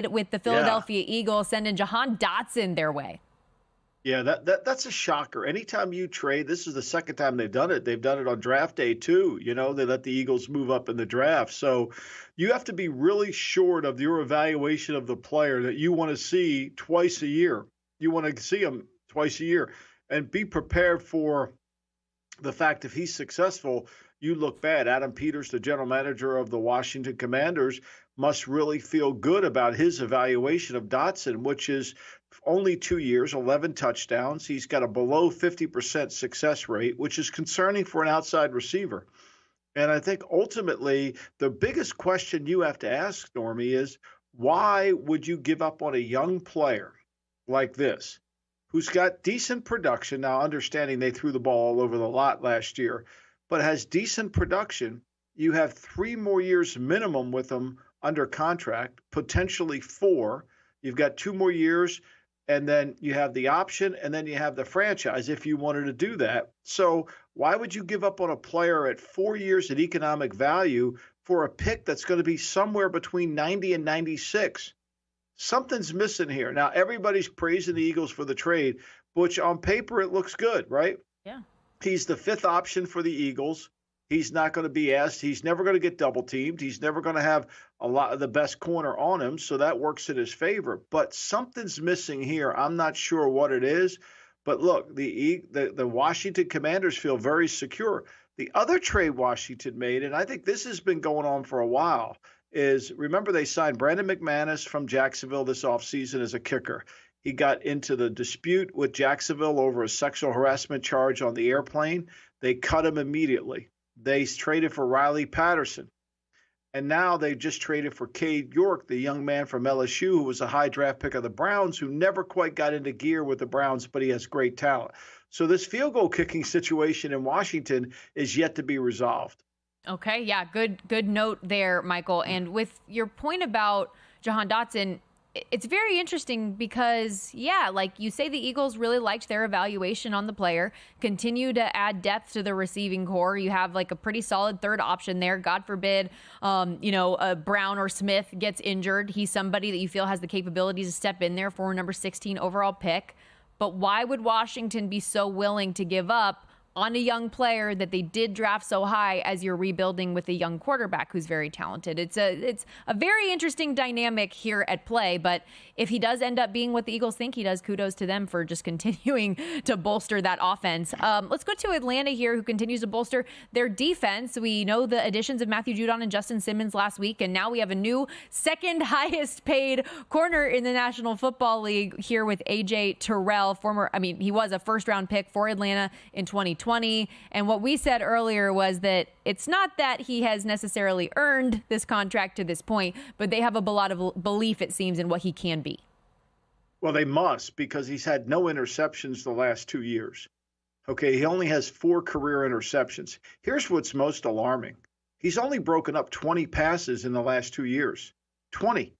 with the Philadelphia Eagles sending Jahan Dotson their way. Yeah, that's a shocker. Anytime you trade, this is the second time they've done it. They've done it on draft day too. You know, they let the Eagles move up in the draft. So you have to be really short of your evaluation of the player that you want to see twice a year. You want to see him twice a year and be prepared for the fact if he's successful, you look bad. Adam Peters, the general manager of the Washington Commanders, must really feel good about his evaluation of Dotson, which is only 2 years, 11 touchdowns. He's got a below 50% success rate, which is concerning for an outside receiver. And I think ultimately the biggest question you have to ask, Normie, is why would you give up on a young player like this who's got decent production? Now, understanding they threw the ball all over the lot last year, but has decent production. You have 3 more years minimum with him under contract, potentially 4. You've got 2 more years, and then you have the option, and then you have the franchise if you wanted to do that. So why would you give up on a player at 4 years at economic value for a pick that's going to be somewhere between 90 and 96? Something's missing here. Now, everybody's praising the Eagles for the trade, which on paper it looks good, right? Yeah. He's the 5th option for the Eagles. He's not going to be asked. He's never going to get double teamed. He's never going to have a lot of the best corner on him, so that works in his favor. But something's missing here. I'm not sure what it is. But look, the Washington Commanders feel very secure. The other trade Washington made, and I think this has been going on for a while, is remember they signed Brandon McManus from Jacksonville this offseason as a kicker. He got into the dispute with Jacksonville over a sexual harassment charge on the airplane. They cut him immediately. They traded for Riley Patterson. And now they just traded for Cade York, the young man from LSU who was a high draft pick of the Browns, who never quite got into gear with the Browns, but he has great talent. So this field goal kicking situation in Washington is yet to be resolved. Okay, yeah, good note there, Michael. And with your point about Jahan Dotson, it's very interesting because, yeah, like you say, the Eagles really liked their evaluation on the player, continue to add depth to the receiving core. You have like a pretty solid third option there. God forbid, Brown or Smith gets injured. He's somebody that you feel has the capabilities to step in there for number 16 overall pick. But why would Washington be so willing to give up on a young player that they did draft so high as you're rebuilding with a young quarterback who's very talented? It's a very interesting dynamic here at play, but if he does end up being what the Eagles think he does, kudos to them for just continuing to bolster that offense. Let's go to Atlanta here, who continues to bolster their defense. We know the additions of Matthew Judon and Justin Simmons last week, and now we have a new second highest paid corner in the National Football League here with A.J. Terrell, he was a first round pick for Atlanta in 2020. And what we said earlier was that it's not that he has necessarily earned this contract to this point, but they have a lot of belief, it seems, in what he can be. Well, they must, because he's had no interceptions the last 2 years. Okay, he only has 4 career interceptions. Here's what's most alarming. He's only broken up 20 passes in the last 2 years. 20.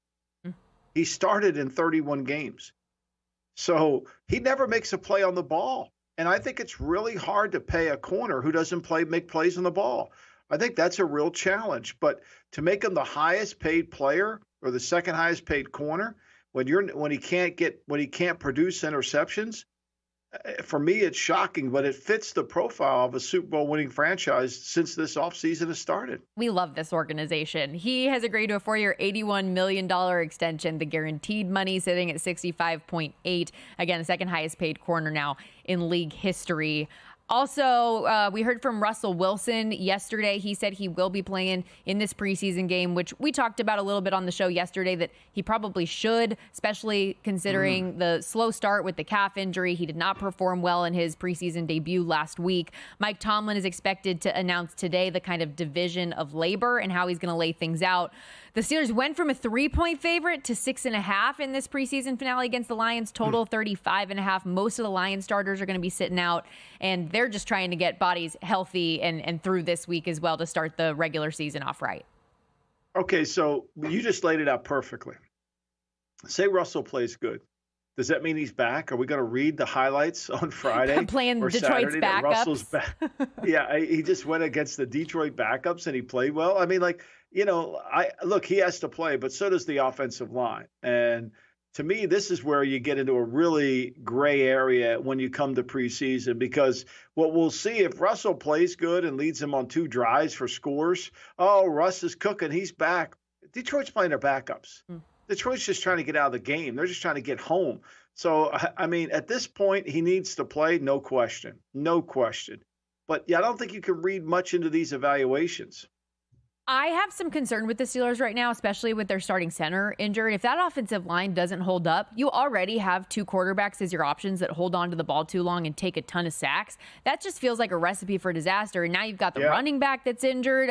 He started in 31 games. So he never makes a play on the ball. And I think it's really hard to pay a corner who doesn't make plays on the ball. I think that's a real challenge. But to make him the highest paid player or the second highest paid corner when he can't produce interceptions, for me it's shocking. But it fits the profile of a Super Bowl winning franchise since this offseason has started. We love this organization. He has agreed to a 4-year, $81 million extension. The guaranteed money sitting at $65.8. Again, the second highest paid corner now in league history. Also, we heard from Russell Wilson yesterday. He said he will be playing in this preseason game, which we talked about a little bit on the show yesterday, that he probably should, especially considering the slow start with the calf injury. He did not perform well in his preseason debut last week. Mike Tomlin is expected to announce today the kind of division of labor and how he's going to lay things out. The Steelers went from a 3-point favorite to 6.5 in this preseason finale against the Lions, total 35.5. Most of the Lions starters are going to be sitting out, and they're just trying to get bodies healthy and through this week as well to start the regular season off right. Okay, so you just laid it out perfectly. Say Russell plays good. Does that mean he's back? Are we going to read the highlights on Friday? Playing or Detroit's backups. Russell's back. Yeah, he just went against the Detroit backups and he played well. I mean, like, he has to play, but so does the offensive line. And to me, this is where you get into a really gray area when you come to preseason, because what we'll see, if Russell plays good and leads them on 2 drives for scores, oh, Russ is cooking, he's back. Detroit's playing their backups. Detroit's just trying to get out of the game. They're just trying to get home. So, I mean, at this point, he needs to play, no question. No question. But, yeah, I don't think you can read much into these evaluations. I have some concern with the Steelers right now, especially with their starting center injured. If that offensive line doesn't hold up, you already have 2 quarterbacks as your options that hold on to the ball too long and take a ton of sacks. That just feels like a recipe for disaster. And now you've got the running back that's injured.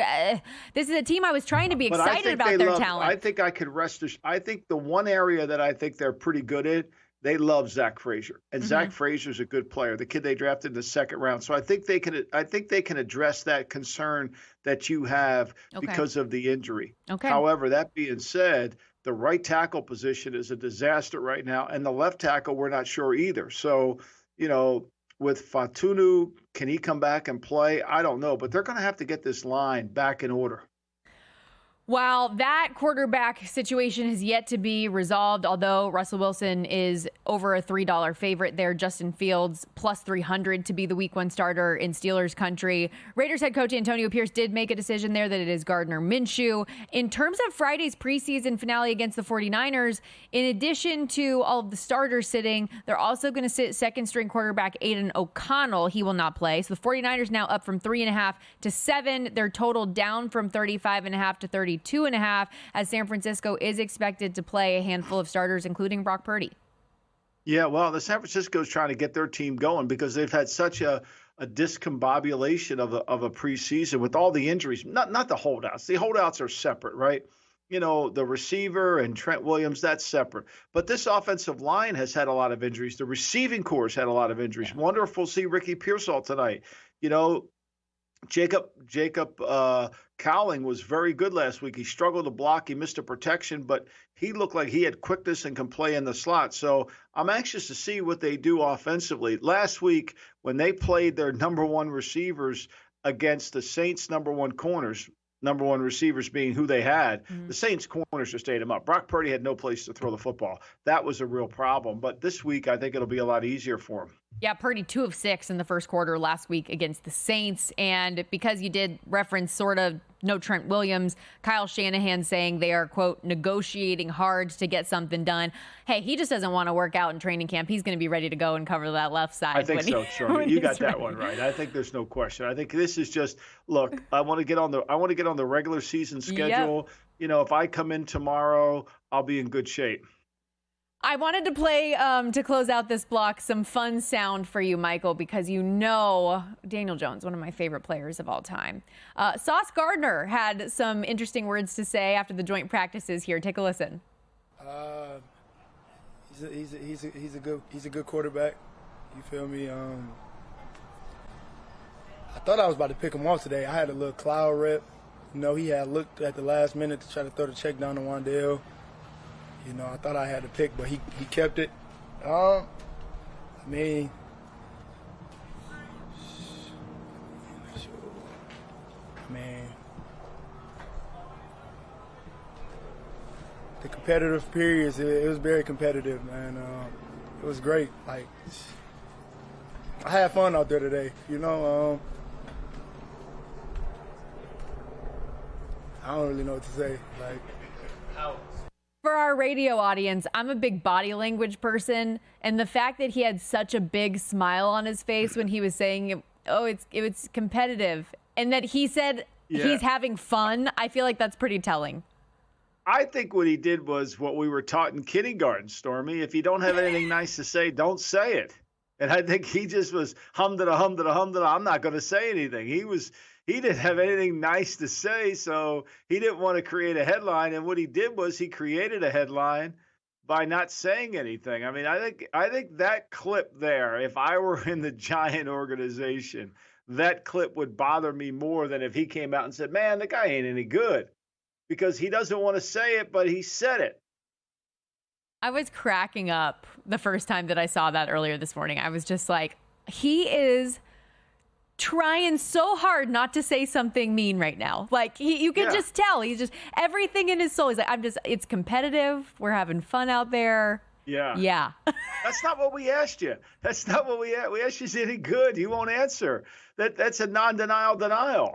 This is a team I was trying to be excited about their talent. I think I could rest. I think the one area that I think they're pretty good at, they love Zach Frazier, and Zach Frazier's a good player, the kid they drafted in the 2nd round. So I think they can address that concern that you have because of the injury. However, that being said, the right tackle position is a disaster right now, and the left tackle we're not sure either. So, with Fatunu, can he come back and play? I don't know, but they're going to have to get this line back in order. While that quarterback situation has yet to be resolved, although Russell Wilson is over a $3 favorite there, Justin Fields plus 300 to be the week 1 starter in Steelers country. Raiders head coach Antonio Pierce did make a decision there that it is Gardner Minshew. In terms of Friday's preseason finale against the 49ers, in addition to all of the starters sitting, they're also going to sit 2nd string quarterback Aiden O'Connell. He will not play. So the 49ers now up from 3.5 to 7. Their total down from 35.5 to 32.5, as San Francisco is expected to play a handful of starters, including Brock Purdy. Yeah, well, the San Francisco is trying to get their team going because they've had such a discombobulation of a preseason with all the injuries. Not the holdouts. The holdouts are separate, right? The receiver and Trent Williams, that's separate. But this offensive line has had a lot of injuries. The receiving corps has had a lot of injuries. Yeah. Wonderful to see Ricky Pearsall tonight. Jacob Cowling was very good last week. He struggled to block. He missed a protection, but he looked like he had quickness and can play in the slot. So I'm anxious to see what they do offensively. Last week, when they played their number 1 receivers against the Saints' number 1 corners, number 1 receivers being who they had, the Saints' corners just ate him up. Brock Purdy had no place to throw the football. That was a real problem. But this week, I think it'll be a lot easier for him. Yeah, Purdy 2 of 6 in the first quarter last week against the Saints. And because you did reference sort of no Trent Williams, Kyle Shanahan saying they are, quote, negotiating hard to get something done. Hey, he just doesn't want to work out in training camp. He's going to be ready to go and cover that left side. I think so, Charlie. You got that one right. I think there's no question. I think this is just, look, I want to get on the regular season schedule. Yep. If I come in tomorrow, I'll be in good shape. I wanted to play, to close out this block, some fun sound for you, Michael, because Daniel Jones, one of my favorite players of all time. Sauce Gardner had some interesting words to say after the joint practices here. Take a listen. He's a good quarterback. You feel me? I thought I was about to pick him off today. I had a little cloud rep. He had looked at the last minute to try to throw the check down to Wan'Dale. I thought I had to pick, but he kept it. I mean, the competitive periods, it was very competitive, man. It was great. Like, I had fun out there today, I don't really know what to say. For our radio audience, I'm a big body language person, and the fact that he had such a big smile on his face when he was saying, it's competitive, and that he said he's having fun, I feel like that's pretty telling. I think what he did was what we were taught in kindergarten, Stormy. If you don't have anything nice to say, don't say it. And I think he just was hum-da-da, hum-da-da, hum-da-da. I'm not going to say anything. He didn't have anything nice to say, so he didn't want to create a headline. And what he did was he created a headline by not saying anything. I mean, I think that clip there, if I were in the Giant organization, that clip would bother me more than if he came out and said, man, the guy ain't any good, because he doesn't want to say it, but he said it. I was cracking up the first time that I saw that earlier this morning. I was just like, he is trying so hard not to say something mean right now. Like you can just tell he's just everything in his soul. He's like, it's competitive. We're having fun out there. Yeah. That's not what we asked you. That's not what we asked. We asked you, is any good? You won't answer. That's a non-denial denial.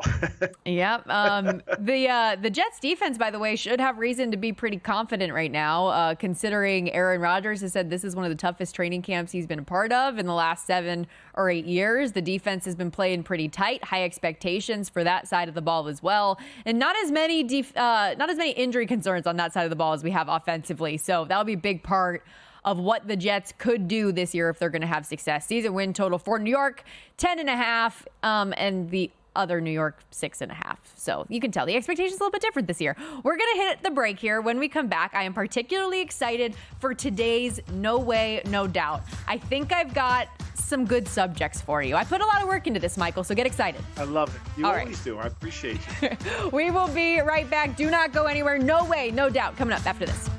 Yep. The Jets defense, by the way, should have reason to be pretty confident right now, considering Aaron Rodgers has said this is one of the toughest training camps he's been a part of in the last 7 or 8 years. The defense has been playing pretty tight, high expectations for that side of the ball as well, and not as many injury concerns on that side of the ball as we have offensively. So that'll be a big part of what the Jets could do this year if they're going to have success. Season win total for New York, 10.5, and the other New York, 6.5. So you can tell the expectation's a little bit different this year. We're going to hit the break here. When we come back, I am particularly excited for today's No Way, No Doubt. I think I've got some good subjects for you. I put a lot of work into this, Michael, so get excited. I love it. You always do. I appreciate you. We will be right back. Do not go anywhere. No Way, No Doubt coming up after this.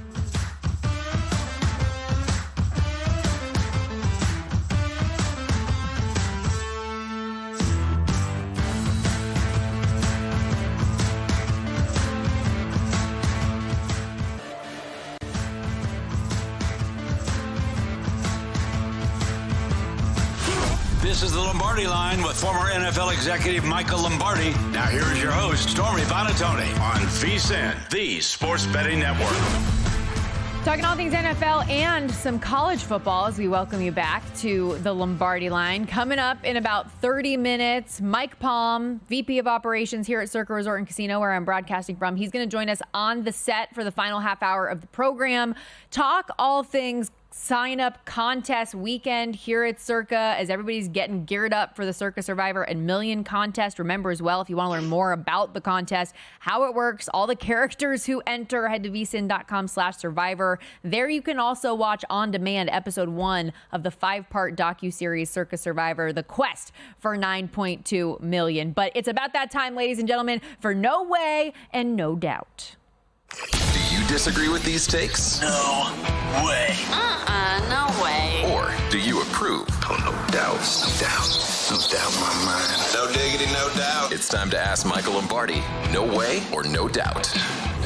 This is the Lombardi Line with former NFL executive Michael Lombardi. Now here is your host, Stormy Buonantony, on VSiN, the Sports Betting Network. Talking all things NFL and some college football as we welcome you back to the Lombardi Line. Coming up in about 30 minutes, Mike Palm, VP of Operations here at Circa Resort and Casino, where I'm broadcasting from. He's going to join us on the set for the final half hour of the program. Talk all things sign-up contest weekend here at Circa as everybody's getting geared up for the Circa Survivor and Million contest. Remember as well, if you want to learn more about the contest, how it works, all the characters who enter, head to vsin.com/survivor. There you can also watch on demand episode 1 of the 5-part docuseries Circa Survivor, The Quest for 9.2 million. But it's about that time, ladies and gentlemen, for No Way and No Doubt. Do you disagree with these takes? No way. No way. Or do you approve? Oh, no doubt. No doubt in my mind. No diggity, no doubt. It's time to ask Michael Lombardi, no way or no doubt.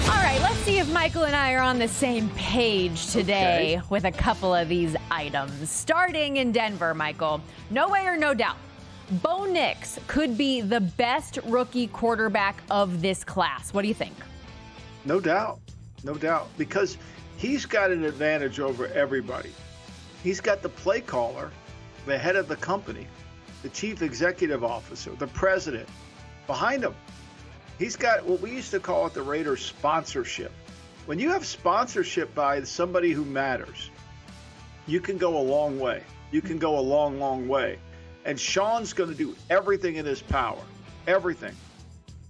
All right, let's see if Michael and I are on the same page today with a couple of these items. Starting in Denver, Michael, no way or no doubt, Bo Nix could be the best rookie quarterback of this class. What do you think? No doubt, because he's got an advantage over everybody. He's got the play caller, the head of the company, the chief executive officer, the president behind him. He's got what we used to call at the Raiders sponsorship. When you have sponsorship by somebody who matters, you can go a long way. You can go a long, long way. And Sean's going to do everything in his power, everything,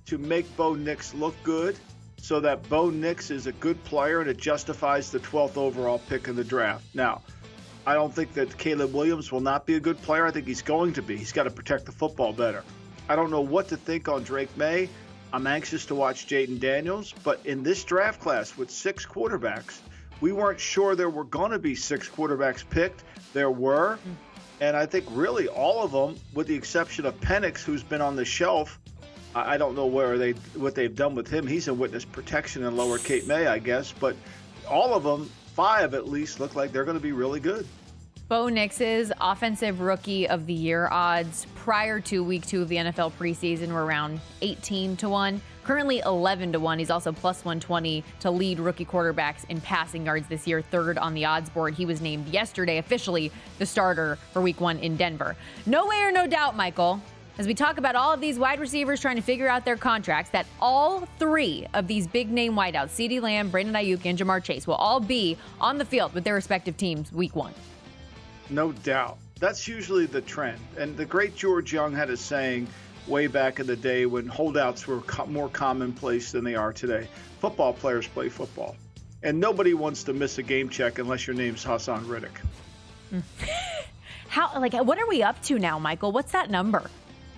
to make Bo Nix look good, so that Bo Nix is a good player and it justifies the 12th overall pick in the draft. Now, I don't think that Caleb Williams will not be a good player. I think he's going to be. He's got to protect the football better. I don't know what to think on Drake May. I'm anxious to watch Jaden Daniels. But in this draft class with 6 quarterbacks, we weren't sure there were going to be 6 quarterbacks picked. There were. And I think really all of them, with the exception of Penix, who's been on the shelf, I don't know what they've done with him. He's in witness protection in Lower Cape May, I guess. But all of them, 5 at least, look like they're going to be really good. Bo Nix's Offensive Rookie of the Year odds prior to Week 2 of the NFL preseason were around 18-1. Currently 11-1. He's also plus 120 to lead rookie quarterbacks in passing yards this year, 3rd on the odds board. He was named yesterday officially the starter for Week 1 in Denver. No way or no doubt, Michael, as we talk about all of these wide receivers trying to figure out their contracts, that all 3 of these big-name wideouts, CeeDee Lamb, Brandon Ayuk, and Jamar Chase, will all be on the field with their respective teams Week 1. No doubt. That's usually the trend. And the great George Young had a saying way back in the day when holdouts were more commonplace than they are today. Football players play football. And nobody wants to miss a game check unless your name's Hassan Riddick. What are we up to now, Michael? What's that number?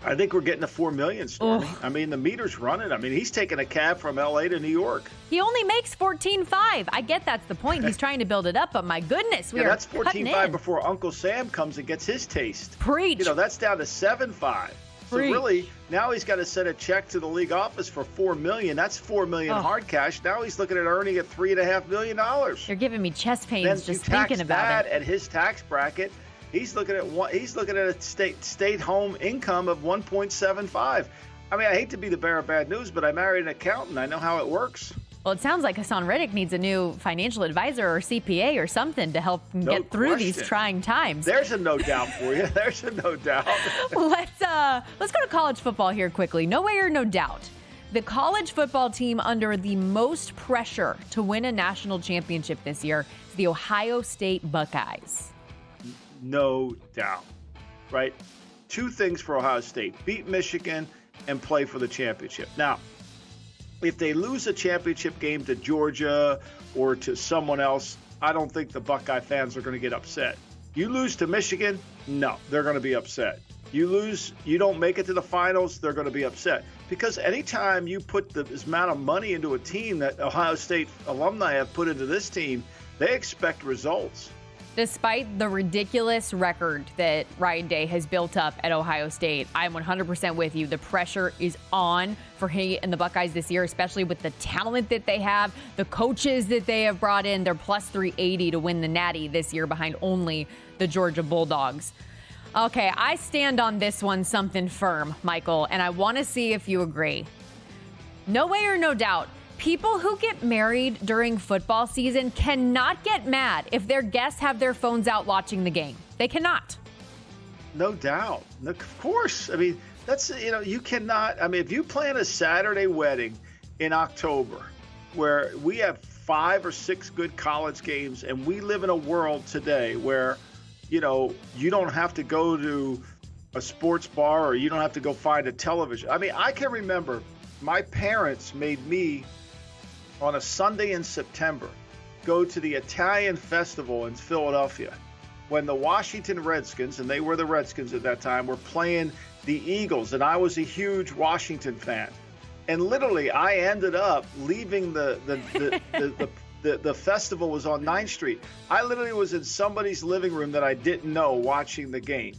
I think we're getting to 4 million, Stormy. I mean, the meter's running. I mean, he's taking a cab from L.A. to New York. He only makes 14.5. I get that's the point. He's trying to build it up, but my goodness, that's 14.5 before Uncle Sam comes and gets his taste. Preach. That's down to 7.5. Mon-Fri. So really, now he's got to send a check to the league office for $4 million. That's $4 million hard cash. Now he's looking at earning at $3.5 million. You're giving me chest pains then just thinking about that it. At his tax bracket, he's looking at a state home income of 1.75. I mean, I hate to be the bearer of bad news, but I married an accountant. I know how it works. Well, it sounds like Hassan Reddick needs a new financial advisor or CPA or something to help him get through these trying times. There's a no doubt for you. There's a no doubt. Let's go to college football here quickly. No way or no doubt. The college football team under the most pressure to win a national championship this year is the Ohio State Buckeyes. No doubt. Right? Two things for Ohio State. Beat Michigan and play for the championship. Now, if they lose a championship game to Georgia or to someone else, I don't think the Buckeye fans are going to get upset. You lose to Michigan, no, they're going to be upset. You lose, you don't make it to the finals, they're going to be upset. Because anytime you put this amount of money into a team that Ohio State alumni have put into this team, they expect results. Despite the ridiculous record that Ryan Day has built up at Ohio State, I'm 100% with you. The pressure is on for he and the Buckeyes this year, especially with the talent that they have, the coaches that they have brought in. They're plus 380 to win the Natty this year behind only the Georgia Bulldogs. Okay, I stand on this one something firm, Michael, and I want to see if you agree. No way or no doubt. People who get married during football season cannot get mad if their guests have their phones out watching the game. They cannot. No doubt. Of course. I mean, you cannot. I mean, if you plan a Saturday wedding in October where we have 5 or 6 good college games and we live in a world today where, you don't have to go to a sports bar or you don't have to go find a television. I mean, I can remember my parents made me on a Sunday in September, go to the Italian Festival in Philadelphia when the Washington Redskins, and they were the Redskins at that time, were playing the Eagles, and I was a huge Washington fan. And literally, I ended up leaving the festival was on 9th Street. I literally was in somebody's living room that I didn't know watching the game.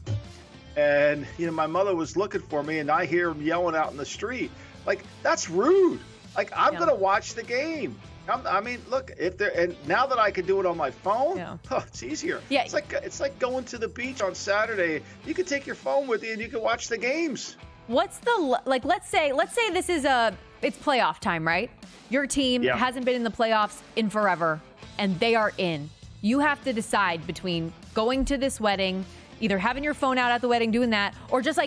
And, my mother was looking for me, and I hear them yelling out in the street. Like, that's rude. Like, I'm going to watch the game. I mean, look, and now that I can do it on my phone, it's easier. Yeah. It's like going to the beach on Saturday. You can take your phone with you and you can watch the games. What's let's say this is it's playoff time, right? Your team hasn't been in the playoffs in forever and they are in. You have to decide between going to this wedding, either having your phone out at the wedding, doing that, or just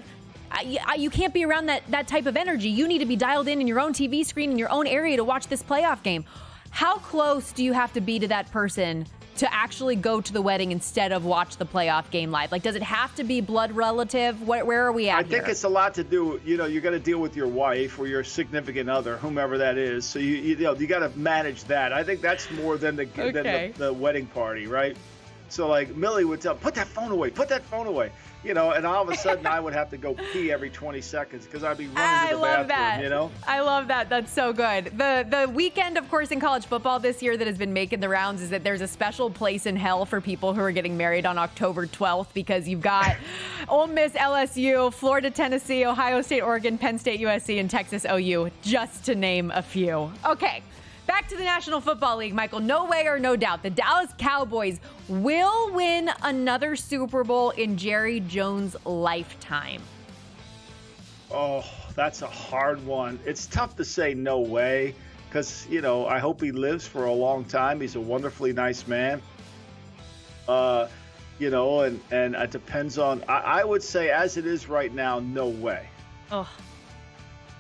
you can't be around that type of energy. You need to be dialed in your own TV screen in your own area to watch this playoff game. How close do you have to be to that person to actually go to the wedding instead of watch the playoff game live? Like, does it have to be blood relative? Where are we at here? I think it's a lot to do. You're going to deal with your wife or your significant other, whomever that is. So you got to manage that. I think that's more than the wedding party, right? So like Millie would tell, put that phone away, and all of a sudden I would have to go pee every 20 seconds because I'd be running to the bathroom, I love that. That's so good. The weekend, of course, in college football this year that has been making the rounds is that there's a special place in hell for people who are getting married on October 12th because you've got Ole Miss, LSU, Florida, Tennessee, Ohio State, Oregon, Penn State, USC, and Texas OU, just to name a few. Okay. Back to the National Football League, Michael. No way or no doubt, the Dallas Cowboys will win another Super Bowl in Jerry Jones' lifetime. Oh, that's a hard one. It's tough to say no way because, I hope he lives for a long time. He's a wonderfully nice man. And it depends on, I would say as it is right now, no way. Oh.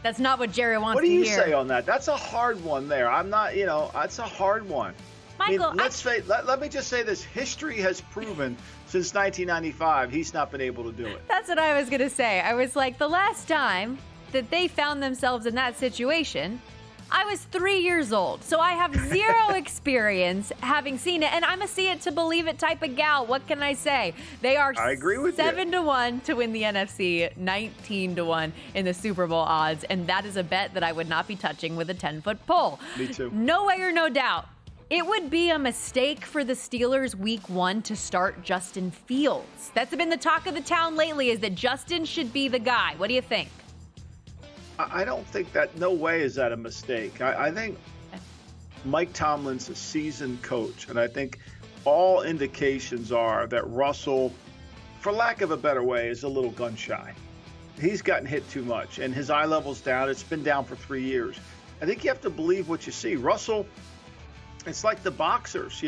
That's not what Jerry wants to What hear. do you say on that? That's a hard one there. I'm not, that's a hard one. Michael, let me just say this. History has proven since 1995 he's not been able to do it. That's what I was going to say. I was like, the last time that they found themselves in that situation, I was 3 years old. So I have zero experience having seen it. And I'm a see it to believe it type of gal. What can I say? They are I agree with 7-1 to win the NFC, 19-1 in the Super Bowl odds. And that is a bet that I would not be touching with a 10-foot pole. Me too. No way or no doubt. It would be a mistake for the Steelers week 1 to start Justin Fields. That's been the talk of the town lately, is that Justin should be the guy. What do you think? I don't think that, no way is that a mistake. I think Mike Tomlin's a seasoned coach, and I think all indications are that Russell, for lack of a better way, is a little gun shy. He's gotten hit too much, and his eye level's down. It's been down for 3 years. I think you have to believe what you see. Russell, it's like the boxers,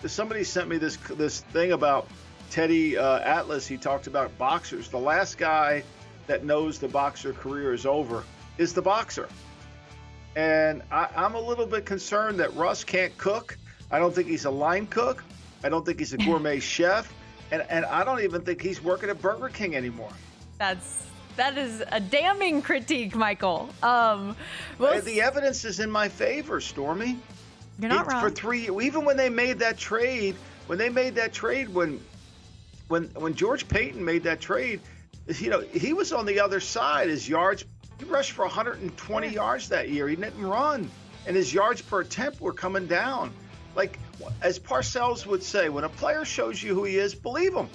Somebody sent me this thing about Teddy Atlas. He talked about boxers. The last guy that knows the boxer career is over is the boxer. And I'm a little bit concerned that Russ can't cook. I don't think he's a line cook. I don't think he's a gourmet chef. And I don't even think he's working at Burger King anymore. That is a damning critique, Michael. The evidence is in my favor, Stormy. You're not wrong. For 3 years, even when they made that trade, when George Payton made that trade, he was on the other side. His yards, he rushed for 120 yards that year. He didn't run, and his yards per attempt were coming down. Like, as Parcells would say, when a player shows you who he is, believe him.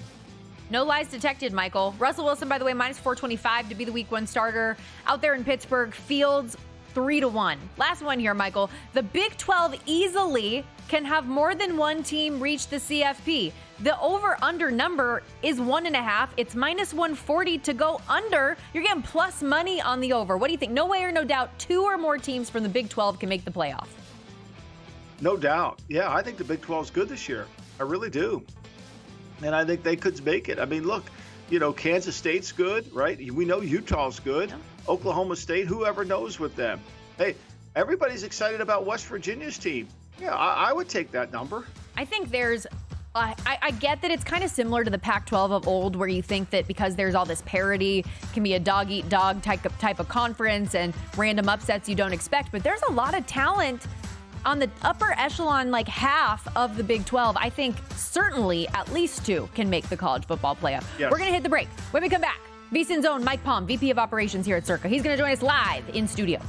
No lies detected, Michael. Russell Wilson, by the way, minus 425 to be the week 1 starter. Out there in Pittsburgh, Fields 3-1. Last one here, Michael. The Big 12 easily can have more than one team reach the CFP. The over-under number is 1.5. It's minus 140 to go under. You're getting plus money on the over. What do you think? No way or no doubt, 2 or more teams from the Big 12 can make the playoff. No doubt. Yeah, I think the Big 12 is good this year. I really do. And I think they could make it. I mean, look, Kansas State's good, right? We know Utah's good. Yeah. Oklahoma State, whoever knows with them. Hey, everybody's excited about West Virginia's team. Yeah, I would take that number. I think there's I get that it's kind of similar to the Pac-12 of old, where you think that because there's all this parity, it can be a dog-eat-dog type of conference and random upsets you don't expect. But there's a lot of talent on the upper echelon, like half of the Big 12. I think certainly at least 2 can make the college football playoff. Yes. We're going to hit the break. When we come back, VSiN's own Mike Palm, VP of Operations here at Circa. He's going to join us live in studio.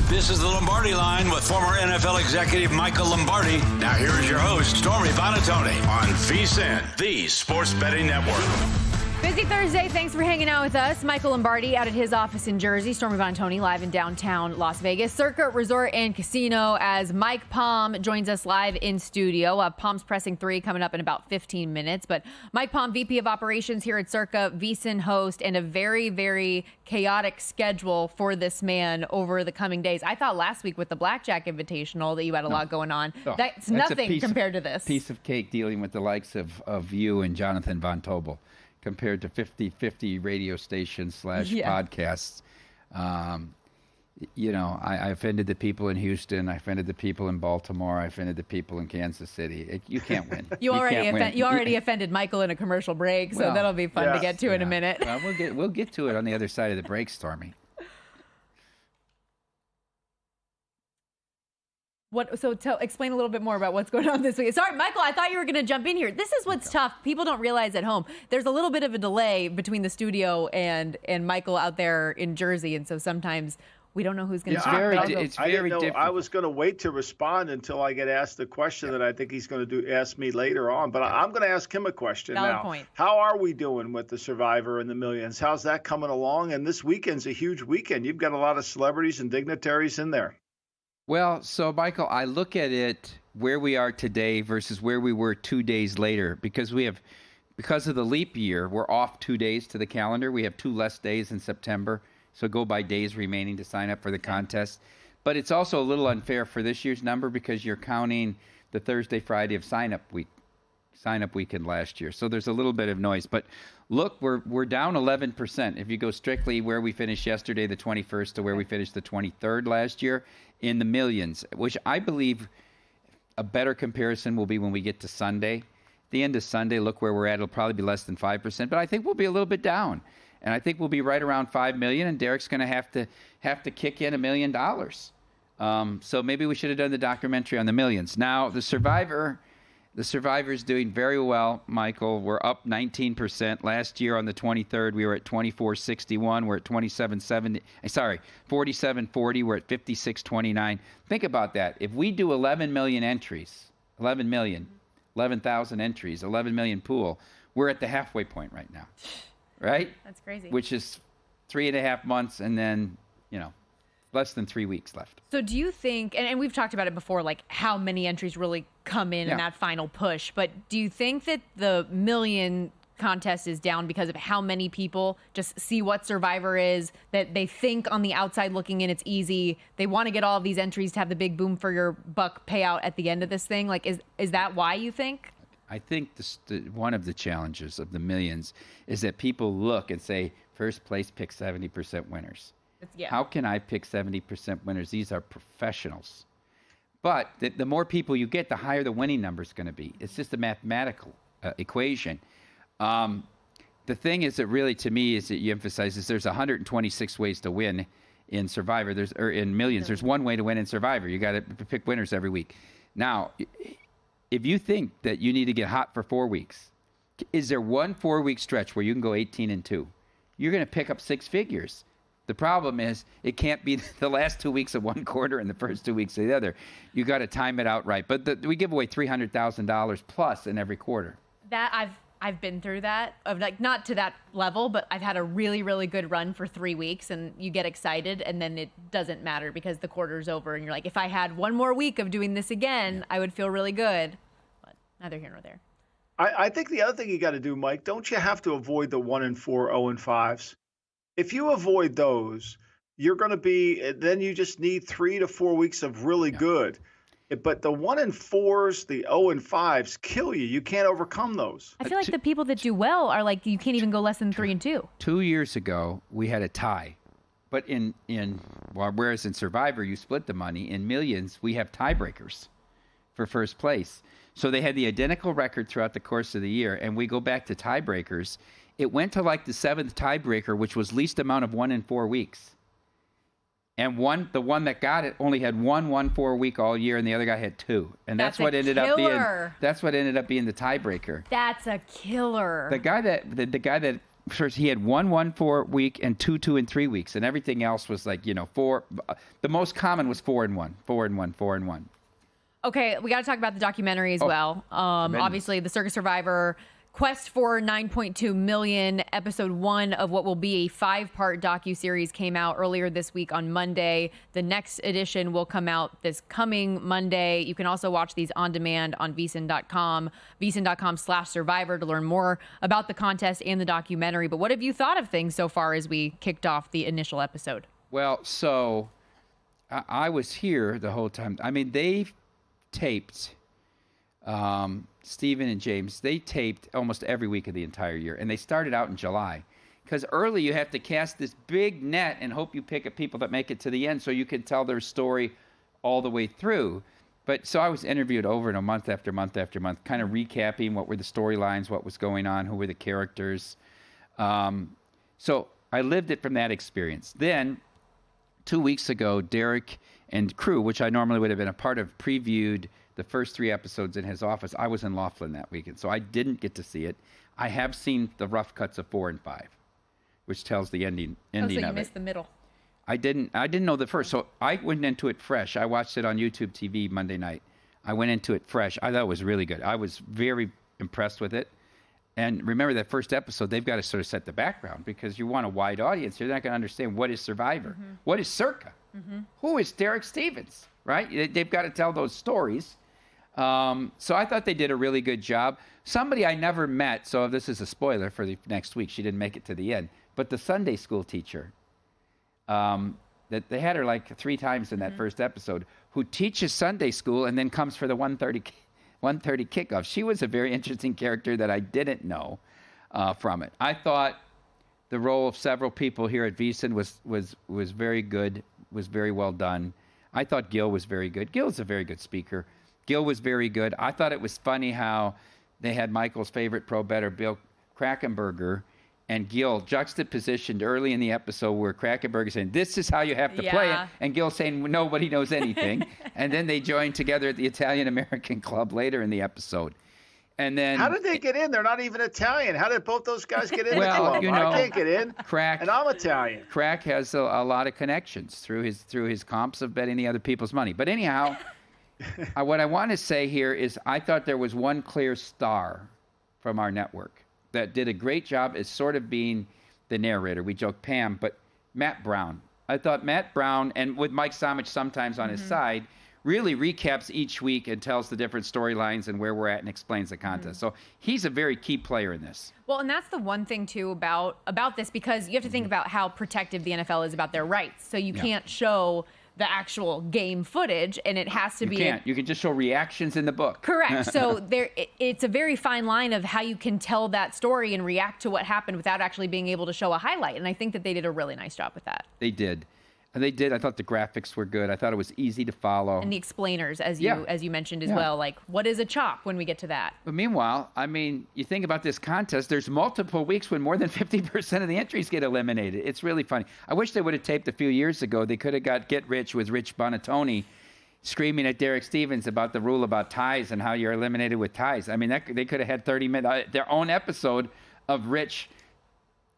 This is the Lombardi Line with former NFL executive Michael Lombardi. Now here's your host, Stormy Buonantony, on VSiN, the Sports Betting Network. Busy Thursday. Thanks for hanging out with us. Michael Lombardi out at his office in Jersey. Stormy Buonantony live in downtown Las Vegas. Circa Resort and Casino as Mike Palm joins us live in studio. Palm's Pressing 3 coming up in about 15 minutes. But Mike Palm, VP of Operations here at Circa, VSiN host, and a very, very chaotic schedule for this man over the coming days. I thought last week with the Blackjack Invitational that you had a lot going on. That's nothing compared to this. Piece of cake dealing with the likes of you and Jonathan Von Tobel, compared to 50-50 radio stations / podcasts. I offended the people in Houston. I offended the people in Baltimore. I offended the people in Kansas City. You can't win. You already offended Michael in a commercial break, so that'll be fun to get to in a minute. Well, we'll get to it on the other side of the break, Stormy. Explain a little bit more about what's going on this week. Sorry, Michael, I thought you were going to jump in here. This is what's tough. People don't realize at home. There's a little bit of a delay between the studio and Michael out there in Jersey, and so sometimes we don't know who's going to jump. It's very difficult. I was going to wait to respond until I get asked the question that I think he's going to ask me later on. But I'm going to ask him a question now. Point. How are we doing with the Survivor and the Millions? How's that coming along? And this weekend's a huge weekend. You've got a lot of celebrities and dignitaries in there. Well, so, Michael, I look at it where we are today versus where we were 2 days later, because of the leap year, we're off 2 days to the calendar. We have 2 less days in September, so go by days remaining to sign up for the contest. But it's also a little unfair for this year's number because you're counting the Thursday, Friday of sign-up weekend last year. So there's a little bit of noise. But look, we're down 11%. If you go strictly where we finished yesterday, the 21st, to where we finished the 23rd last year, in the millions, which I believe a better comparison will be when we get to Sunday. At the end of Sunday, look where we're at. It'll probably be less than 5%, but I think we'll be a little bit down. And I think we'll be right around 5 million, and Derek's going to have to kick in $1 million. So maybe we should have done the documentary on the millions. Now, the Survivor, The Survivor's doing very well, Michael. We're up 19%. Last year on the 23rd, we were at 24.61. We're at 27.70. Sorry, 47.40. We're at 56.29. Think about that. If we do 11 million entries, 11,000 entries, 11 million pool, we're at the halfway point right now, right? That's crazy. Which is 3.5 months and then, less than 3 weeks left. So do you think, and we've talked about it before, like how many entries really come in that final push, but do you think that the million contest is down because of how many people just see what Survivor is, that they think on the outside looking in it's easy, they want to get all of these entries to have the big boom for your buck payout at the end of this thing? Like, is that why you think? I think one of the challenges of the millions is that people look and say, first place picks 70% winners. How can I pick 70% winners? These are professionals. But the more people you get, the higher the winning number is going to be. It's just a mathematical equation. The thing is that really, to me, is that you emphasize is there's 126 ways to win in Survivor. In millions. There's one way to win in Survivor. You got to pick winners every week. Now, if you think that you need to get hot for 4 weeks, is there one 4-week stretch where you can go 18-2? You're going to pick up six figures. The problem is it can't be the last 2 weeks of one quarter and the first 2 weeks of the other. You got to time it out right. But we give away $300,000 plus in every quarter. That I've been through that, of like not to that level, but I've had a really, really good run for 3 weeks and you get excited and then it doesn't matter because the quarter's over and you're like, if I had one more week of doing this again, I would feel really good. But neither here nor there. I think the other thing you got to do, Mike, don't you have to avoid the 1-4, 0-5s? If you avoid those, you're going to be, then you just need 3 to 4 weeks of really good. But the 1-4s, the 0-5s kill you. You can't overcome those. I feel like the people that do well are like, you can't even go less than 3-2. 2 years ago, we had a tie. But whereas in Survivor, you split the money, in millions, we have tiebreakers for first place. So they had the identical record throughout the course of the year, and we go back to tiebreakers. It went to like the seventh tiebreaker, which was least amount of 1 in 4 weeks. And the one that got it only had 1 week all year, and the other guy had 2. And that's what ended up being the tiebreaker. That's a killer. The guy that first, he had 1 4 week and 2 and 3 weeks, and everything else was like 4. The most common was 4-1, 4-1, 4-1. Okay, we got to talk about the documentary as well. Obviously, the Circa Survivor Quest for 9.2 million, episode 1 of what will be a 5-part docuseries came out earlier this week on Monday. The next edition will come out this coming Monday. You can also watch these on demand on VSiN.com, VSiN.com/Survivor to learn more about the contest and the documentary. But what have you thought of things so far as we kicked off the initial episode? Well, so I was here the whole time. I mean, they taped, Stephen and James, they taped almost every week of the entire year. And they started out in July. Because early you have to cast this big net and hope you pick up people that make it to the end so you can tell their story all the way through. But so I was interviewed over and month after month after month, kind of recapping what were the storylines, what was going on, who were the characters. So I lived it from that experience. Then 2 weeks ago, Derek and crew, which I normally would have been a part of, previewed the first 3 episodes in his office. I was in Laughlin that weekend, so I didn't get to see it. I have seen the rough cuts of 4 and 5, which tells the ending of it. So you missed the middle. I didn't know the first, so I went into it fresh. I watched it on YouTube TV Monday night. I went into it fresh. I thought it was really good. I was very impressed with it. And remember that first episode, they've got to sort of set the background because you want a wide audience. You're not going to understand what is Survivor. Mm-hmm. What is Circa? Mm-hmm. Who is Derek Stevens, right? They've got to tell those stories. So I thought they did a really good job. Somebody I never met, so this is a spoiler for the next week. She didn't make it to the end. But the Sunday school teacher, that they had her like 3 times in that first episode, who teaches Sunday school and then comes for the 1:30 kickoff. She was a very interesting character that I didn't know from it. I thought the role of several people here at VSiN was very good, was very well done. I thought Gil was very good. Gil's a very good speaker. Gil was very good. I thought it was funny how they had Michael's favorite pro-bettor, Bill Krakenberger, and Gil juxtapositioned early in the episode where Krakenberger saying, this is how you have to play it, and Gil saying, nobody knows anything. And then they joined together at the Italian-American Club later in the episode. And then how did they get in? They're not even Italian. How did both those guys get in? Well, the club? I can't get in. Crack, and I'm Italian. Crack has a lot of connections through his comps of betting the other people's money. But anyhow, what I want to say here is I thought there was one clear star from our network that did a great job as sort of being the narrator. We joke Pam, but Matt Brown. I thought Matt Brown, and with Mike Somich sometimes on his side, really recaps each week and tells the different storylines and where we're at and explains the contest. So he's a very key player in this. Well, and that's the one thing, too, about this, because you have to think about how protective the NFL is about their rights. So you can't show the actual game footage, and it has to be... You can just show reactions in the book. Correct. So it's a very fine line of how you can tell that story and react to what happened without actually being able to show a highlight. And I think that they did a really nice job with that. They did. They did. I thought the graphics were good. I thought it was easy to follow. And the explainers, as you mentioned as well, like what is a chop when we get to that. But meanwhile, I mean, you think about this contest, there's multiple weeks when more than 50% of the entries get eliminated. It's really funny. I wish they would have taped a few years ago. They could have got Get Rich with Rich Bonatoni screaming at Derek Stevens about the rule about ties and how you're eliminated with ties. I mean, they could have had 30 minutes, their own episode of Rich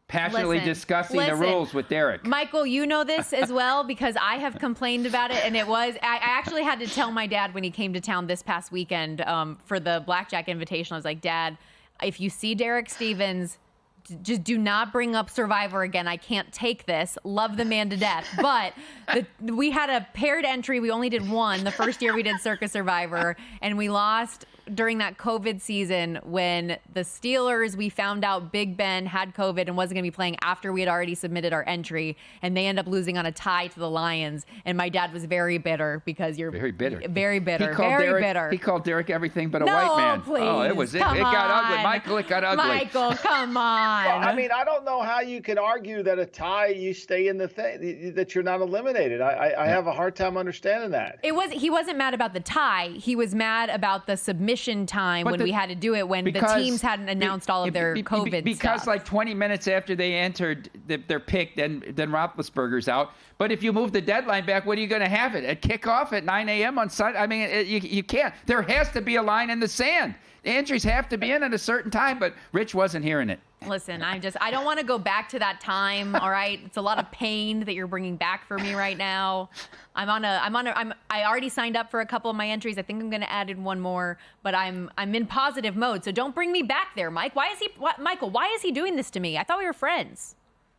passionately discussing the rules with Derek. Michael, you know this as well because I have complained about it, and I actually had to tell my dad when he came to town this past weekend for the Blackjack Invitational. I was like, Dad, if you see Derek Stevens, just do not bring up Survivor again. I can't take this. Love the man to death. But we had a paired entry. We only did one the first year we did Circa Survivor, and we lost during that COVID season when the Steelers, we found out Big Ben had COVID and wasn't going to be playing after we had already submitted our entry, and they end up losing on a tie to the Lions. And my dad was very bitter because you're very bitter. Very bitter. He called Derek everything but a white man. Please. Oh, it got ugly. Michael, it got ugly. Michael, come on. Well, I mean, I don't know how you can argue that a tie, you stay in the thing, that you're not eliminated. I have a hard time understanding that. He wasn't mad about the tie. He was mad about the submission time when we had to do it when the teams hadn't announced all of their COVID because stuff. Like 20 minutes after they entered their pick, then Roethlisberger's out. But if you move the deadline back, what are you going to have it? At kickoff at 9 a.m. on Sunday? I mean, you can't. There has to be a line in the sand. The entries have to be in at a certain time, but Rich wasn't hearing it. Listen, I don't want to go back to that time. All right, it's a lot of pain that you're bringing back for me right now. I already signed up for a couple of my entries. I think I'm going to add in one more, but I'm in positive mode. So don't bring me back there, Mike. Michael, why is he doing this to me? I thought we were friends.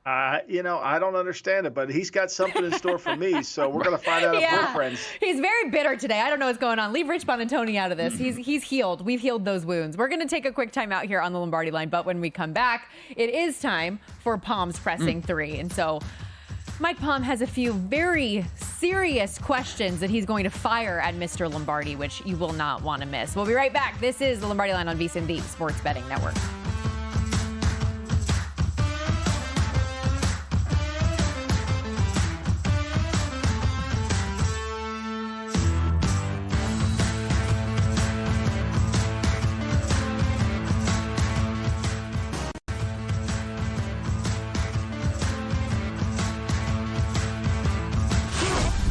I don't understand it, but he's got something in store for me, so we're going to find out if we're friends. He's very bitter today. I don't know what's going on. Leave Rich Bonatoni out of this. He's healed. We've healed those wounds. We're going to take a quick time out here on the Lombardi Line, but when we come back, it is time for Palm's Pressing 3. And so Mike Palm has a few very serious questions that he's going to fire at Mr. Lombardi, which you will not want to miss. We'll be right back. This is the Lombardi Line on VSiN, the Sports Betting Network.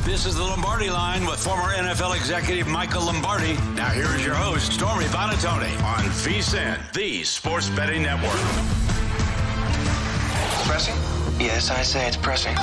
This is the Lombardi Line with former NFL executive Michael Lombardi. Now here is your host, Stormy Bonatoni, on VSiN, the Sports Betting Network. Pressing? Yes, I say it's pressing.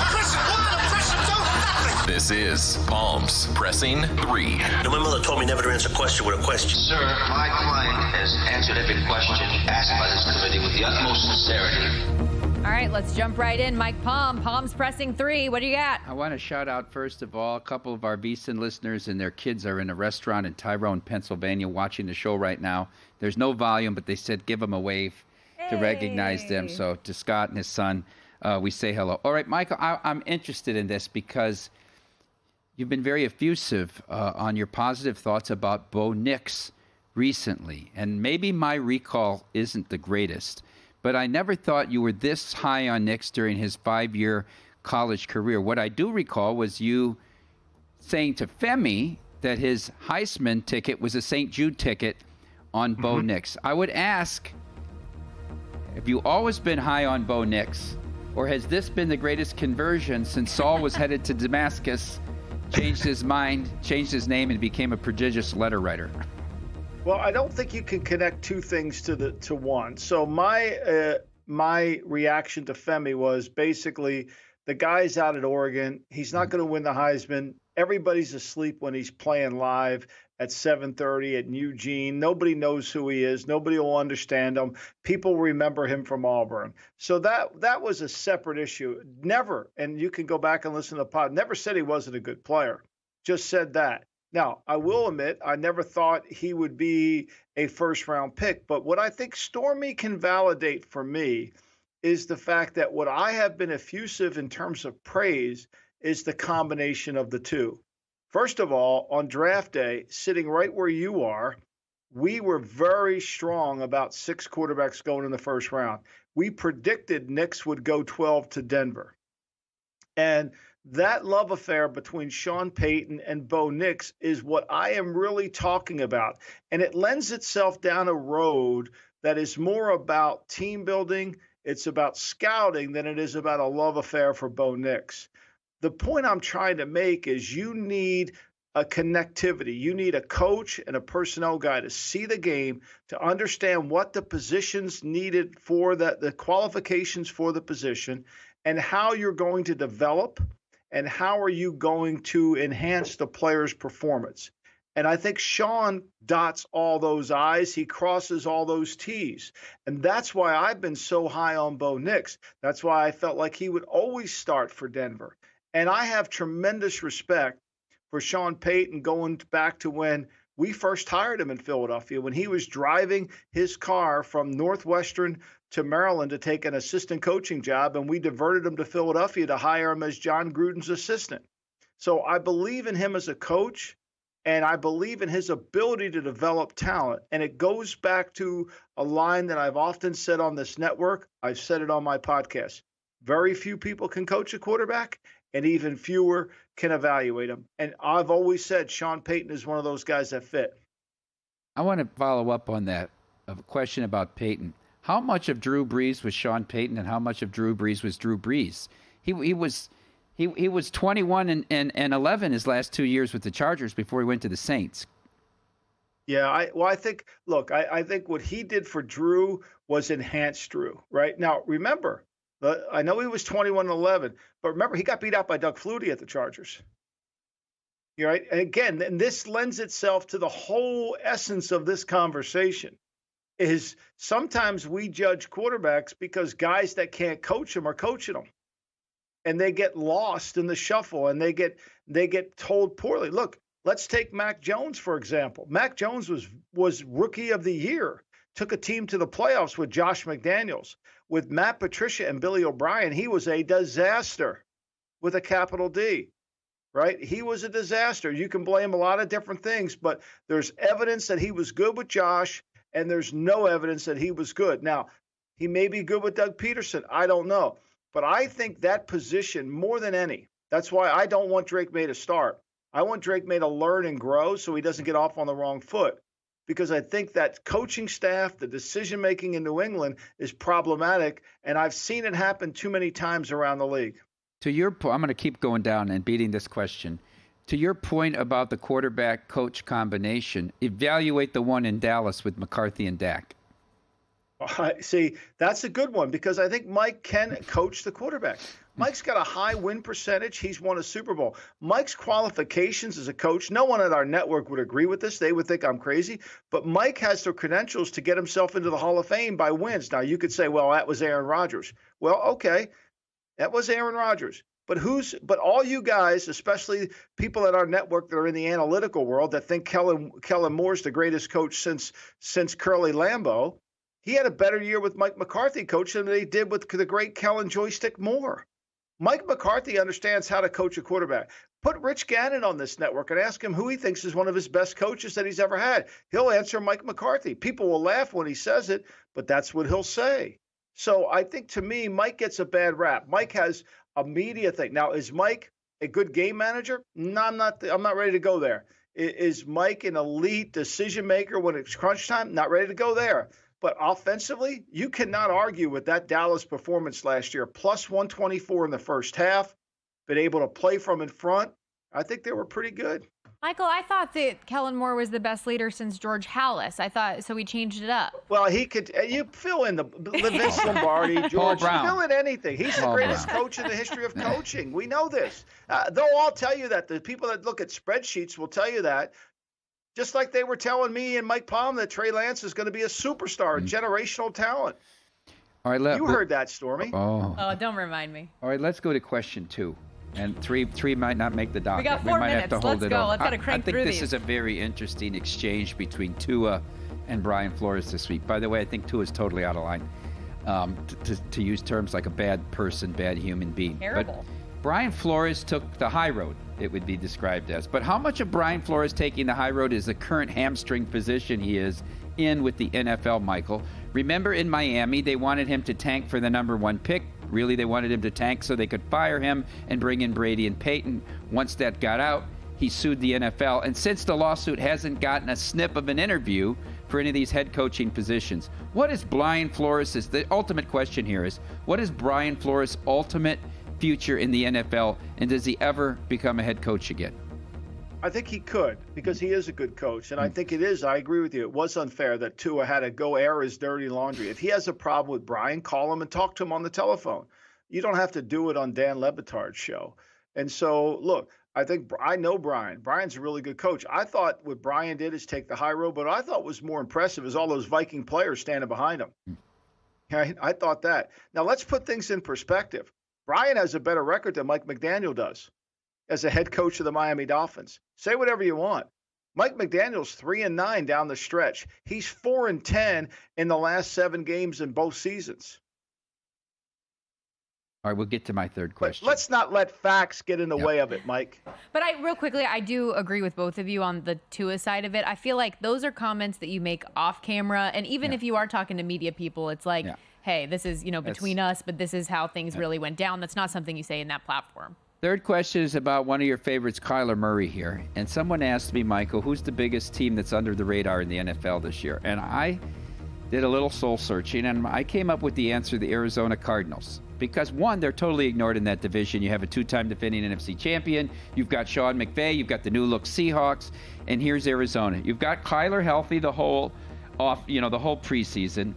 This is Palm's Pressing 3. My mother told me never to answer a question with a question. Sir, my client has answered every question asked by this committee with the utmost sincerity. All right, let's jump right in. Mike Palm, Palm's Pressing 3. What do you got? I want to shout out, first of all, a couple of our VSiN listeners and their kids are in a restaurant in Tyrone, Pennsylvania, watching the show right now. There's no volume, but they said give them a wave to recognize them. So to Scott and his son, we say hello. All right, Michael, I'm interested in this because you've been very effusive on your positive thoughts about Bo Nix recently. And maybe my recall isn't the greatest, but I never thought you were this high on Nix during his 5-year college career. What I do recall was you saying to Femi that his Heisman ticket was a St. Jude ticket on Bo Nix. I would ask, have you always been high on Bo Nix, or has this been the greatest conversion since Saul was headed to Damascus, changed his mind, changed his name, and became a prodigious letter writer? Well, I don't think you can connect two things to one. So my reaction to Femi was basically the guy's out at Oregon. He's not going to win the Heisman. Everybody's asleep when he's playing live at 7:30 at Eugene. Nobody knows who he is. Nobody will understand him. People remember him from Auburn. So that was a separate issue. Never, and you can go back and listen to the pod, never said he wasn't a good player. Just said that. Now, I will admit, I never thought he would be a first-round pick. But what I think Stormy can validate for me is the fact that what I have been effusive in terms of praise is the combination of the two. First of all, on draft day, sitting right where you are, we were very strong about 6 quarterbacks going in the first round. We predicted Nix would go 12 to Denver. And that love affair between Sean Payton and Bo Nix is what I am really talking about. And it lends itself down a road that is more about team building. It's about scouting than it is about a love affair for Bo Nix. The point I'm trying to make is you need a connectivity. You need a coach and a personnel guy to see the game, to understand what the positions needed for the qualifications for the position, and how you're going to develop and how are you going to enhance the player's performance. And I think Sean dots all those I's. He crosses all those T's. And that's why I've been so high on Bo Nix. That's why I felt like he would always start for Denver. And I have tremendous respect for Sean Payton going back to when we first hired him in Philadelphia, when he was driving his car from Northwestern to Maryland to take an assistant coaching job, and we diverted him to Philadelphia to hire him as John Gruden's assistant. So I believe in him as a coach, and I believe in his ability to develop talent. And it goes back to a line that I've often said on this network. I've said it on my podcast. Very few people can coach a quarterback, and even fewer can evaluate him. And I've always said Sean Payton is one of those guys that fit. I want to follow up on that, a question about Payton. How much of Drew Brees was Sean Payton, and how much of Drew Brees was Drew Brees? He was 21 and 11 his last 2 years with the Chargers before he went to the Saints. Yeah, I think what he did for Drew was enhance Drew, right? Now, remember, I know he was 21 and 11, but remember, he got beat out by Doug Flutie at the Chargers. You're right. And again, and this lends itself to the whole essence of this conversation. Is sometimes we judge quarterbacks because guys that can't coach them are coaching them, and they get lost in the shuffle and they get told poorly. Look, let's take Mac Jones, for example. Mac Jones was rookie of the year, took a team to the playoffs with Josh McDaniels. With Matt Patricia and Billy O'Brien, he was a disaster with a capital D, right? He was a disaster. You can blame a lot of different things, but there's evidence that he was good with Josh, and there's no evidence that he was good. Now, he may be good with Doug Peterson. I don't know. But I think that position, more than any, that's why I don't want Drake May to start. I want Drake May to learn and grow so he doesn't get off on the wrong foot. Because I think that coaching staff, the decision-making in New England is problematic, and I've seen it happen too many times around the league. To your point, I'm going to keep going down and beating this question. To your point about the quarterback-coach combination, evaluate the one in Dallas with McCarthy and Dak. See, that's a good one because I think Mike can coach the quarterback. Mike's got a high win percentage. He's won a Super Bowl. Mike's qualifications as a coach, no one at our network would agree with this. They would think I'm crazy. But Mike has the credentials to get himself into the Hall of Fame by wins. Now, you could say, well, that was Aaron Rodgers. Well, okay, that was Aaron Rodgers. But all you guys, especially people at our network that are in the analytical world that think Kellen Moore's the greatest coach since Curly Lambeau, he had a better year with Mike McCarthy coaching than he did with the great Kellen Joystick Moore. Mike McCarthy understands how to coach a quarterback. Put Rich Gannon on this network and ask him who he thinks is one of his best coaches that he's ever had. He'll answer Mike McCarthy. People will laugh when he says it, but that's what he'll say. So I think, to me, Mike gets a bad rap. Mike has a media thing. Now, is Mike a good game manager? No, I'm not ready to go there. Is Mike an elite decision maker when it's crunch time? Not ready to go there. But offensively, you cannot argue with that Dallas performance last year. Plus 124 in the first half, been able to play from in front. I think they were pretty good. Michael, I thought that Kellen Moore was the best leader since George Halas. I thought so. We changed it up. Well, he could. You fill in the Vince Lombardi, George. Fill in anything. He's the greatest coach in the history of coaching. We know this. They'll all tell you that. The people that look at spreadsheets will tell you that. Just like they were telling me and Mike Palm that Trey Lance is going to be a superstar, a generational talent. All right, you heard that, Stormy. Oh, don't remind me. All right, let's go to question 2. And three might not make the docket. We got 4 minutes. Have to hold Let's go. On. Let's gotta crank through I think this these. is a very interesting exchange between Tua and Brian Flores this week. By the way, I think Tua is totally out of line to use terms like a bad person, bad human being. Terrible. But Brian Flores took the high road, it would be described as. But how much of Brian Flores taking the high road is the current hamstring position he is in with the NFL, Michael? Remember in Miami, they wanted him to tank for the number 1 pick. Really, they wanted him to tank so they could fire him and bring in Brady and Peyton. Once that got out, he sued the NFL. And since the lawsuit hasn't gotten a snip of an interview for any of these head coaching positions, what is Brian Flores' the ultimate question here is, what is Brian Flores' ultimate future in the NFL, and does he ever become a head coach again? I think he could, because he is a good coach. And I think it is. I agree with you. It was unfair that Tua had to go air his dirty laundry. If he has a problem with Brian, call him and talk to him on the telephone. You don't have to do it on Dan Le Batard's show. And so, look, I know Brian. Brian's a really good coach. I thought what Brian did is take the high road, but what I thought was more impressive is all those Viking players standing behind him. Okay? I thought that. Now, let's put things in perspective. Brian has a better record than Mike McDaniel does as a head coach of the Miami Dolphins. Say whatever you want. Mike McDaniel's 3-9 down the stretch. He's 4-10 in the last 7 games in both seasons. All right, we'll get to my third question. But let's not let facts get in the way of it, Mike. But real quickly, I do agree with both of you on the Tua side of it. I feel like those are comments that you make off camera. And even if you are talking to media people, it's like, hey, this is, between us, but this is how things really went down. That's not something you say in that platform. Third question is about one of your favorites, Kyler Murray here. And someone asked me, Michael, who's the biggest team that's under the radar in the NFL this year? And I did a little soul searching, and I came up with the answer, the Arizona Cardinals. Because, one, they're totally ignored in that division. You have a 2-time defending NFC champion. You've got Sean McVay. You've got the new-look Seahawks. And here's Arizona. You've got Kyler healthy the whole preseason.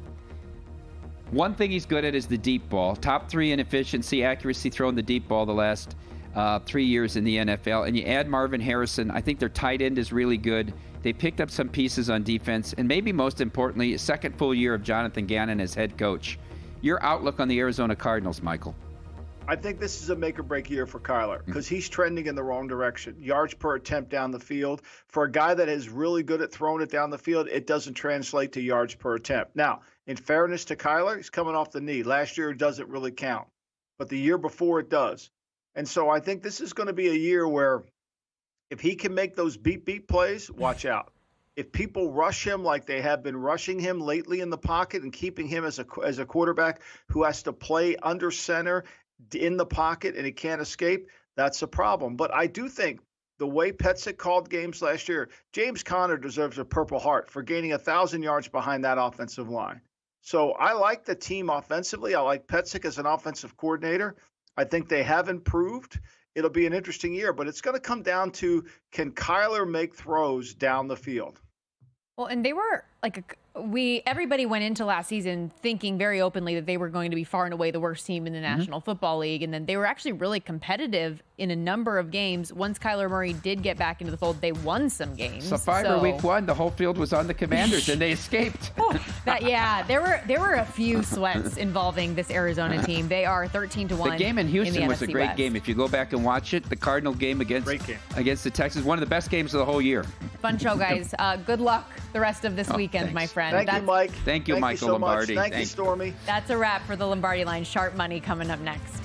One thing he's good at is the deep ball. Top 3 in efficiency, accuracy, throwing the deep ball the last 3 years in the NFL. And you add Marvin Harrison. I think their tight end is really good. They picked up some pieces on defense. And maybe most importantly, a second full year of Jonathan Gannon as head coach. Your outlook on the Arizona Cardinals, Michael? I think this is a make-or-break year for Kyler because he's trending in the wrong direction. Yards per attempt down the field. For a guy that is really good at throwing it down the field, it doesn't translate to yards per attempt. Now, in fairness to Kyler, he's coming off the knee. Last year, it doesn't really count. But the year before, it does. And so I think this is going to be a year where if he can make those beat plays, watch out. If people rush him like they have been rushing him lately in the pocket and keeping him as a quarterback who has to play under center in the pocket and he can't escape, that's a problem. But I do think the way Petzik called games last year, James Conner deserves a Purple Heart for gaining 1,000 yards behind that offensive line. So I like the team offensively. I like Petzik as an offensive coordinator. I think they have improved. It'll be an interesting year, but it's going to come down to, can Kyler make throws down the field? Well, and they were everybody went into last season thinking very openly that they were going to be far and away the worst team in the National Football League. And then they were actually really competitive in a number of games. Once Kyler Murray did get back into the fold, they won some games. Survivor week 1, the whole field was on the Commanders and they escaped. There were a few sweats involving this Arizona team. They are 13-1. The game in Houston was a great West. game. If you go back and watch it, the Cardinal game against the Texans, one of the best games of the whole year. Fun show, guys. Good luck the rest of this weekend, thanks. my friend. Thank you, Mike. Thank you, Michael so Lombardi. Thank you, Stormy. That's a wrap for the Lombardi Line. Sharp Money coming up next.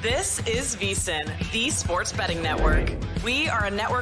This is VSiN, the sports betting network. We are a network